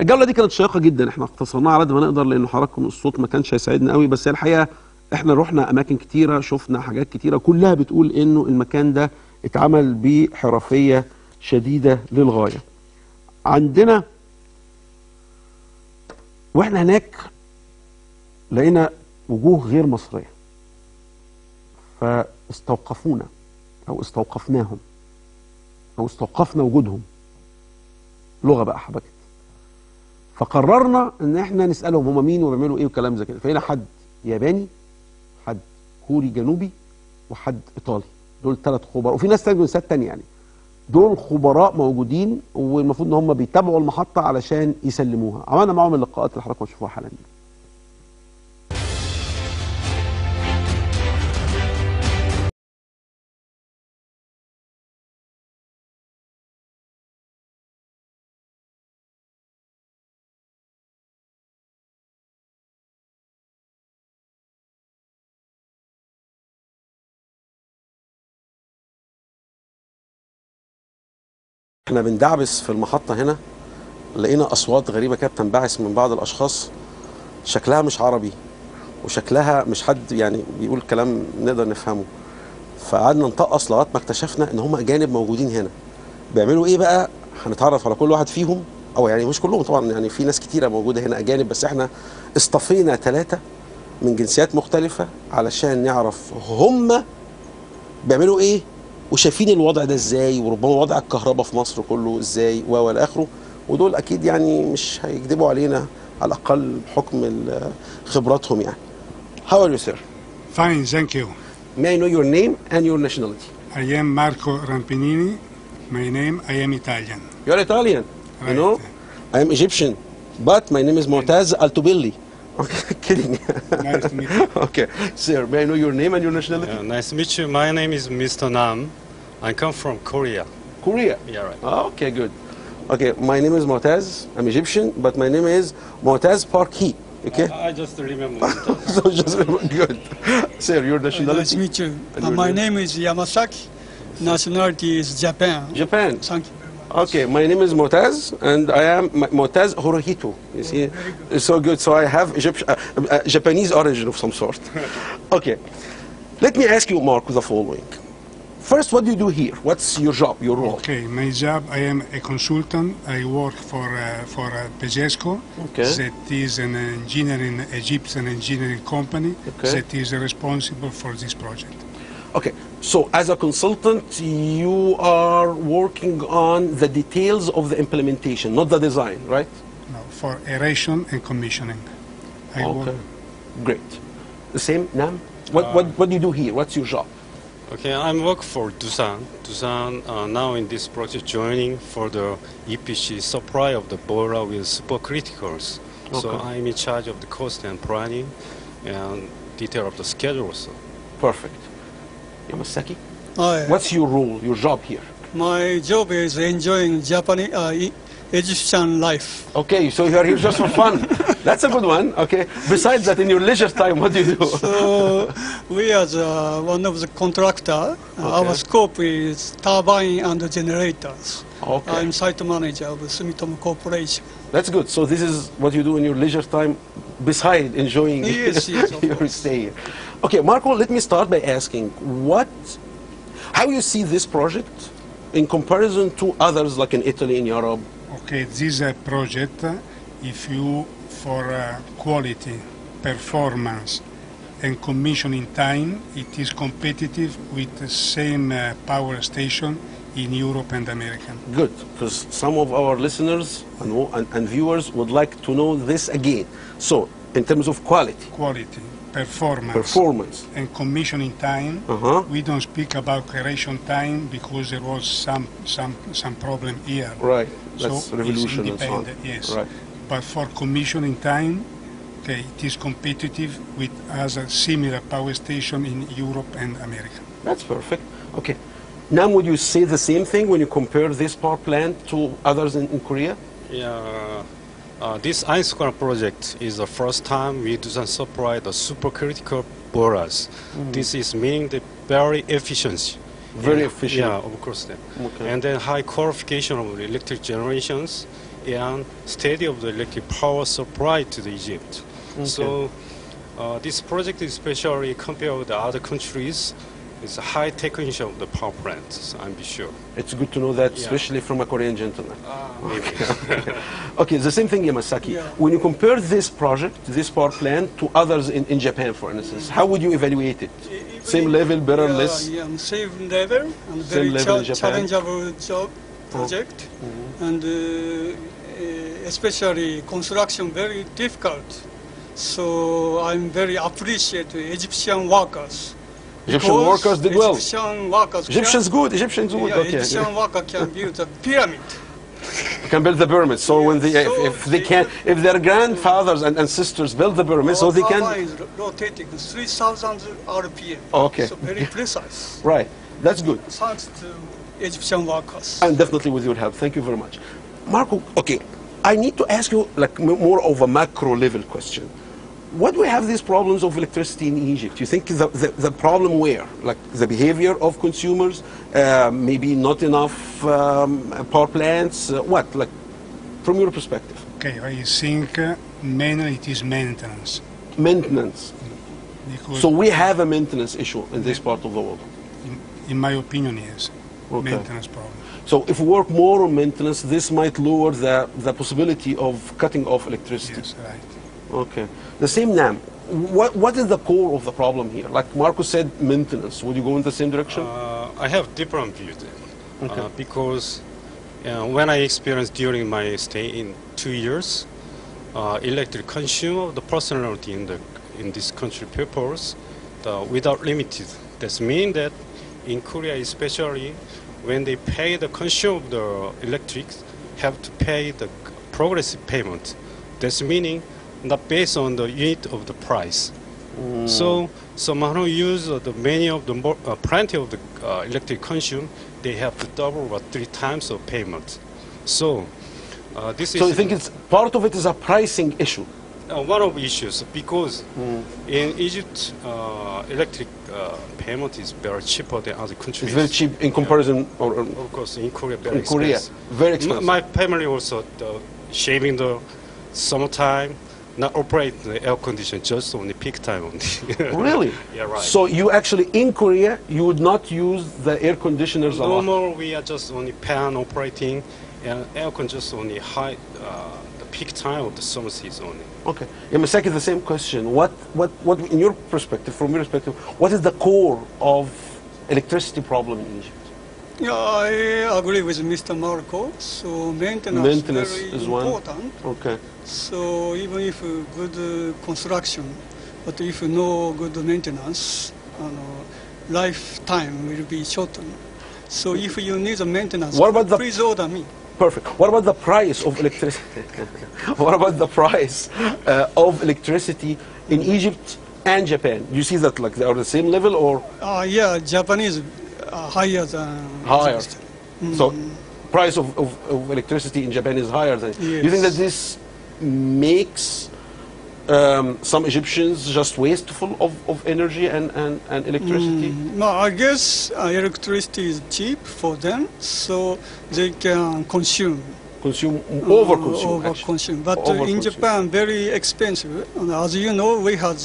الجوله دي كانت شيقه جدا، احنا اختصرناها على قد ما نقدر لان حضراتكم الصوت ما كانش هيساعدنا قوي، بس هي الحقيقه احنا رحنا اماكن كتيره، شفنا حاجات كتيره كلها بتقول انه المكان ده اتعمل بحرفيه شديده للغايه. عندنا واحنا هناك لقينا وجوه غير مصريه، فاستوقفونا او استوقفناهم او استوقفنا وجودهم. لغه بقى حبكت، فقررنا ان احنا نسالهم هم مين وبيعملوا ايه وكلام زي كده. فهنا حد ياباني، حد كوري جنوبي، وحد ايطالي. دول 3 خبراء، وفي ناس تانية جنسيات تانية يعني. دول خبراء موجودين والمفروض ان هم بيتابعوا المحطه علشان يسلموها. عملنا معاهم اللقاءات اللي حضراتكم هتشوفوها حالا دي. احنا بندعبس في المحطة هنا، لقينا أصوات غريبة كده بتنبعث من بعض الأشخاص، شكلها مش عربي وشكلها مش حد يعني بيقول كلام نقدر نفهمه. فقعدنا نطقص لغاية ما اكتشفنا إن هم أجانب موجودين هنا. بيعملوا إيه بقى؟ هنتعرف على كل واحد فيهم، أو يعني مش كلهم طبعا، يعني في ناس كتيرة موجودة هنا أجانب، بس احنا اصطفينا 3 من جنسيات مختلفة علشان نعرف هم بيعملوا إيه وشايفين الوضع ده ازاي، وربما وضع الكهرباء في مصر كله ازاي والى اخره. ودول اكيد يعني مش هيكذبوا علينا على الاقل بحكم خبراتهم يعني. How are you, sir? Fine, thank you. May I know your name and your nationality? I am Marco Rampinini. My name, I am Italian. You are Italian. Right. You know, I am Egyptian, but my name is Mu'taz Altubilli. Okay, kidding. Nice to meet you. Okay, sir, may I know your name and your nationality? Nice to meet you. My name is Mr. Nam. I come from Korea. Korea? Yeah, right. Oh, okay, good. Okay, my name is Mu'taz. I'm Egyptian, but my name is Mu'taz Parki. Okay? I just remember. So just good. Sir, your nationality? Nice to meet you. My name is Yamasaki. Nationality is Japan. Japan. Thank you. Okay, my name is Mu'taz, and I am Mu'taz Hirohito. You see, so good. So I have Japanese origin of some sort. Okay, let me ask you, Mark, the following. First, what do you do here? What's your job, your role? Okay, my job, I am a consultant. I work for Pesesco. Okay. That is an engineering, Egyptian engineering company. Okay. That is responsible for this project. Okay, so as a consultant, you are working on the details of the implementation, not the design, right? No, for aeration and commissioning. I work. Great. The same, Nam? What do you do here? What's your job? Okay, I'm work for Doosan. Doosan now in this project joining for the EPC supply of the boiler with supercriticals. Okay. So I'm in charge of the cost and planning and detail of the schedule also. Perfect. Yamasaki? Hi. What's your role, your job here? My job is enjoying Japanese, Egyptian life. Okay, so you are here just for fun. That's a good one. Okay. Besides that, in your leisure time, what do you do? So we are one of the contractor. Our scope is turbine and generators. Okay. I'm site manager of Sumitomo Corporation. That's good. So this is what you do in your leisure time, beside enjoying Yes, your stay here. Okay, Marco, let me start by asking how you see this project in comparison to others like in Italy, in Europe. Okay, this project, if you for quality, performance, and commissioning time, it is competitive with the same power station in Europe and America. Good, because some of our listeners and viewers would like to know this again. So, in terms of quality. Quality, performance, and commissioning time. We don't speak about creation time because there was some problem here. Right, that's so revolution and so on. Yes. Right. But for commissioning time, okay, it is competitive with other similar power station in Europe and America. That's perfect. Okay. Now, would you say the same thing when you compare this power plant to others in Korea? Yeah. This Einstein project is the first time we do supply the supercritical boilers. This is meaning the very efficiency. Very efficient. Yeah, of course. Okay. And then high qualification of electric generations and steady of the electric power supply to the Egypt. Okay. So this project, especially compared with the other countries, is a high technology of the power plants, I'm sure. It's good to know that, Yeah. especially from a Korean gentleman. Maybe. Okay, the same thing, Yamasaki. Yeah. When you compare this project, this power plant, to others in Japan, for instance, how would you evaluate it? Same level, better, less? Same level, and Same very level in Japan. challengeable job project, and especially construction very difficult. So I'm very appreciate the Egyptian workers. Egyptian Because workers did well. Egyptian workers Egyptians good, Egyptians good. Yeah, Okay. Egyptian worker can build a pyramid. Can build the pyramids. So when they, So if they can, if their grandfathers and sisters build the pyramids, so they can. Turbine is rotating 3,000 RPM. Okay. So very precise. Right, that's good. Thanks to Egyptian workers. And definitely with your help. Thank you very much. Marco, okay, I need to ask you like more of a macro level question. Why do we have these problems of electricity in Egypt? You think the problem where? Like the behavior of consumers, maybe not enough power plants, what? Like from your perspective? Okay, I think mainly it is maintenance. Maintenance. Because So we have a maintenance issue in this part of the world. in my opinion, yes, Okay. maintenance problem. So if we work more on maintenance, this might lower the possibility of cutting off electricity. Yes, right. Okay. The same Nam. What is the core of the problem here? Like Marco said, maintenance. Would you go in the same direction? I have different views then. Okay. Because when I experienced during my stay in 2 years, electric consume of the personality in this country peoples without limited. That means that in Korea especially, when they pay the consume of the electric, have to pay the progressive payment. That's meaning not based on the unit of the price. So someone who use many of the plenty of the electric consume, they have to double or 3 times of payment. So this is. So you think it's part of it is a pricing issue? One of the issues, because in Egypt, electric payment is very cheaper than other countries. It's very cheap in comparison, or Of course, in Korea, very in Korea, expensive. very expensive. My family also shaving the summertime, not operate the air condition, just only peak time only. Really? Yeah, right. So you actually, in Korea, you would not use the air conditioners a lot? Normal, we are just only fan operating, and air con just only high, the peak time of the summer season only. Okay. Yamasaki, the same question. What, in your perspective, from your perspective, what is the core of electricity problem in Egypt? Yeah, I agree with Mr. Marco. So Maintenance very is one. important. Okay. So even if good construction, but if no good maintenance, lifetime will be shortened. So if you need a maintenance, What about the- please order me. Perfect. What about the price of electricity? What about the price of electricity in Egypt and Japan? You see that like they are the same level or Yeah, Japanese higher than higher? Egypt. So price of electricity in Japan is higher than. You think Yes. that this makes some Egyptians just wasteful of energy and electricity? No, I guess electricity is cheap for them, so they can consume. Overconsume, actually. Overconsume. But in Overconsume. Japan, very expensive. And as you know, we had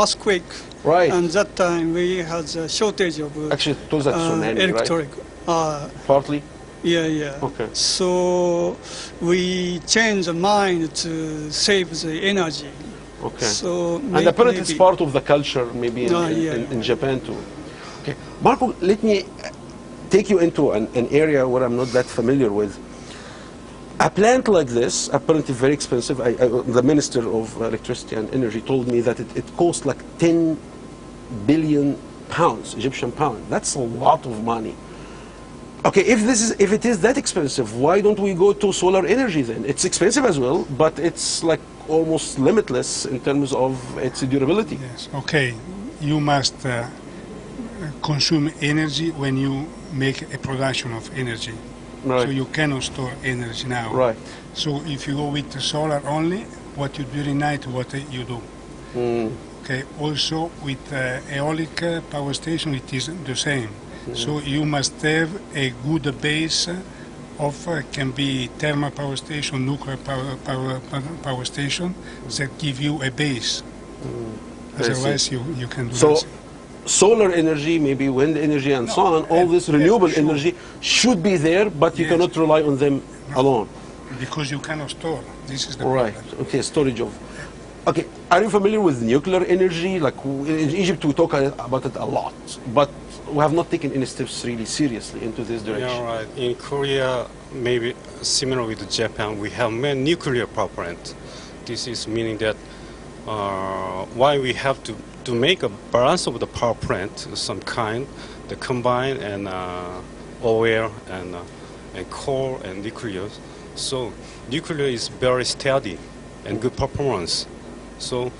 earthquake, Right. and that time we had a shortage of Actually, it was a tsunami, right? electric. Partly. Yeah. Okay. So we changed the mind to save the energy. Okay. So And apparently it's maybe- part of the culture, maybe in Japan too. Okay, Marco, let me take you into an area where I'm not that familiar with. A plant like this, apparently very expensive. The Minister of Electricity and Energy told me that it costs like 10 billion pounds, Egyptian pound. That's a lot of money. Okay, if it is that expensive, why don't we go to solar energy then? It's expensive as well, but it's like almost limitless in terms of its durability. Yes. Okay, you must consume energy when you make a production of energy. Right. So you cannot store energy now. Right. So if you go with the solar only, what you do during night, what you do. Okay. Also with aeolic power station, it is the same. So you must have a good base offer can be thermal power station, nuclear power station that give you a base. Otherwise, you can do So, nothing. solar energy, maybe wind energy, and so on, all this renewable energy should be there, but you cannot rely on them alone. Because you cannot store. This is the Right. problem. Okay, storage of. Okay, are you familiar with nuclear energy? Like in Egypt, we talk about it a lot, but we have not taken any steps really seriously into this direction. Yeah, right. In Korea, maybe similar with Japan, we have many nuclear power plants. This is meaning that why we have to make a balance of the power plant of some kind, the combine and oil and coal and nuclear. So nuclear is very steady and good performance. So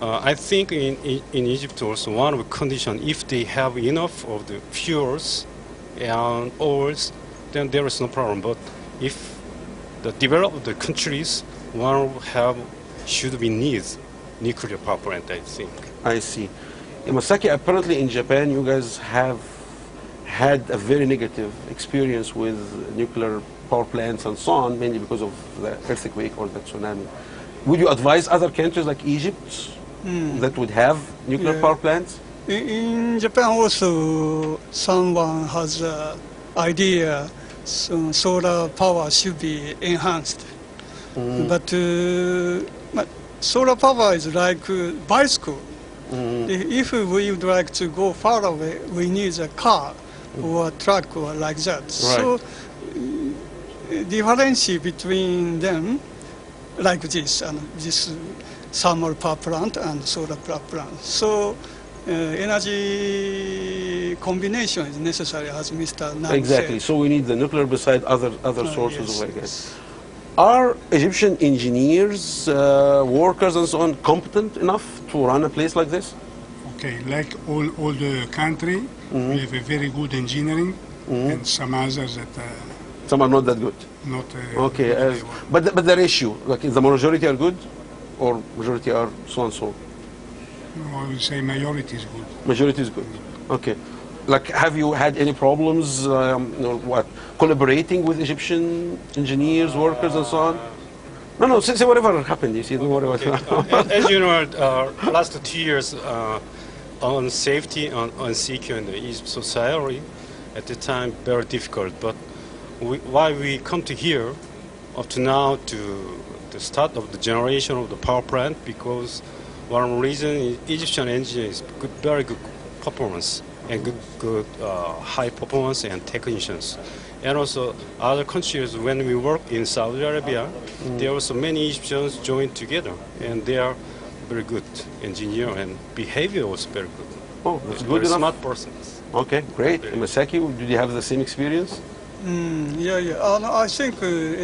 I think in Egypt also one of the conditions, if they have enough of the fuels and oils, then there is no problem. But if the developed countries should be needs nuclear power plant, I think. I see. Masaki, apparently in Japan, you guys have had a very negative experience with nuclear power plants and so on, mainly because of the earthquake or the tsunami. Would you advise other countries like Egypt that would have nuclear power plants? In Japan also, someone has an idea solar power should be enhanced. But solar power is like bicycle. If we would like to go far away, we need a car or a truck or like that. Right. So difference between them like this, and this thermal power plant and solar power plant. So energy combination is necessary, as Mr. Nam Exactly. said. So we need the nuclear beside other sources yes, of gas. Are Egyptian engineers, workers, and so on competent enough to run a place like this? Okay, like all the country, we have a very good engineering, and some others that Some are not that good. not. Okay, really well. but the ratio, like the majority are good, or majority are so and so. No, I would say majority is good. Majority is good. Okay. Like, have you had any problems, collaborating with Egyptian engineers, workers, and so on? No, say whatever happened. You see, don't worry about it. As you know, last 2 years on safety, on security in the Egypt society, at the time very difficult. But why we come to here up to now to the start of the generation of the power plant, because one reason is Egyptian engineers very good performance and good high performance and technicians. And also other countries, when we work in Saudi Arabia, there are also many Egyptians joined together, and they are very good engineer and behavior was very good. Oh, that's Very good enough. smart persons. Okay, great. Masaki, did you have the same experience? I think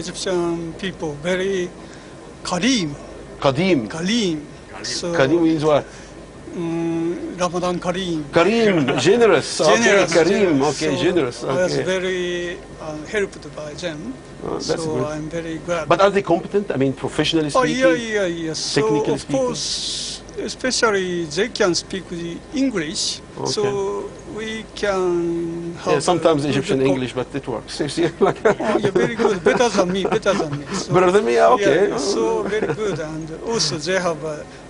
Egyptian people very Kareem. Kadim. So, Kadim means what? Ramadan Kareem. Kareem, generous. Generous, Okay, Kareem, generous. okay, So generous. I was Okay. very helped by them. Oh, that's so good. I'm very glad. But are they competent? I mean, professionally speaking? Yeah. So Technically of speaking? course, especially they can speak the English, so we can have. Yeah, sometimes a Egyptian good English, but it works. You see, like Yeah, very good, better than me. So, better than me. Yeah, okay. Yeah, so very good, and also they have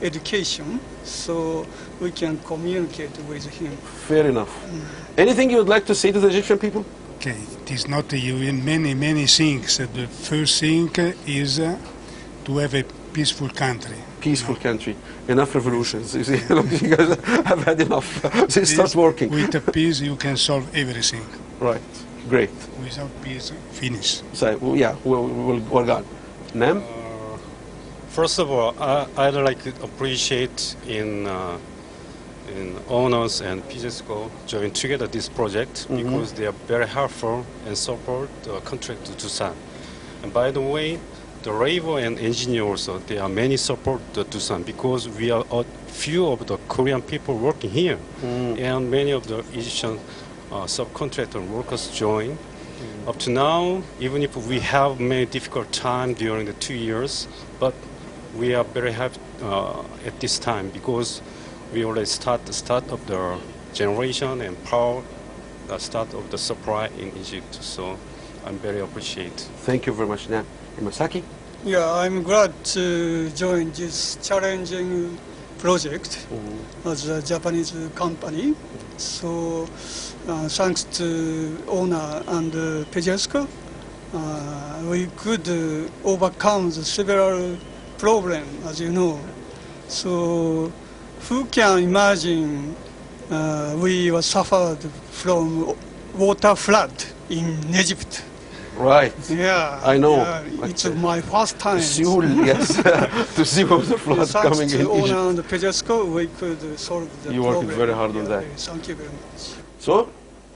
education, so we can communicate with him. Fair enough. Anything you would like to say to the Egyptian people? Okay, it is not many things. The first thing is to have a peaceful country. Peaceful country. Enough revolutions. You see, you guys have had enough. So start working. With the peace, you can solve everything. Right. Great. Without peace, finish. So, yeah, we're gone. Nam? First of all, I'd like to appreciate in owners and PGSCO join together this project because they are very helpful and support the contract to Tucson. And by the way, the labor and engineer also, there are many support the Tucson because we are a few of the Korean people working here, and many of the Egyptian subcontractor workers join. Up to now, even if we have many difficult time during the 2 years, but we are very happy at this time because we already start of the generation and power, the start of the supply in Egypt. So I'm very appreciate. Thank you very much. Now, Masaki? Yeah, I'm glad to join this challenging project as a Japanese company. So, thanks to owner and Pejesco, we could overcome the several problems, as you know. So, who can imagine we were suffered from water flood in Egypt? Right. Yeah, I know. Yeah, it's my first time. Seoul, yes. To see water flood coming in Thanks to Egypt. owner and Pejesco, we could solve the You problem. worked very hard on that. Thank you very much. So,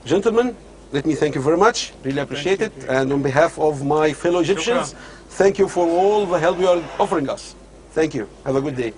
gentlemen, let me thank you very much. Really appreciate it. And on behalf of my fellow Egyptians, thank you for all the help you are offering us. Thank you. Have a good day.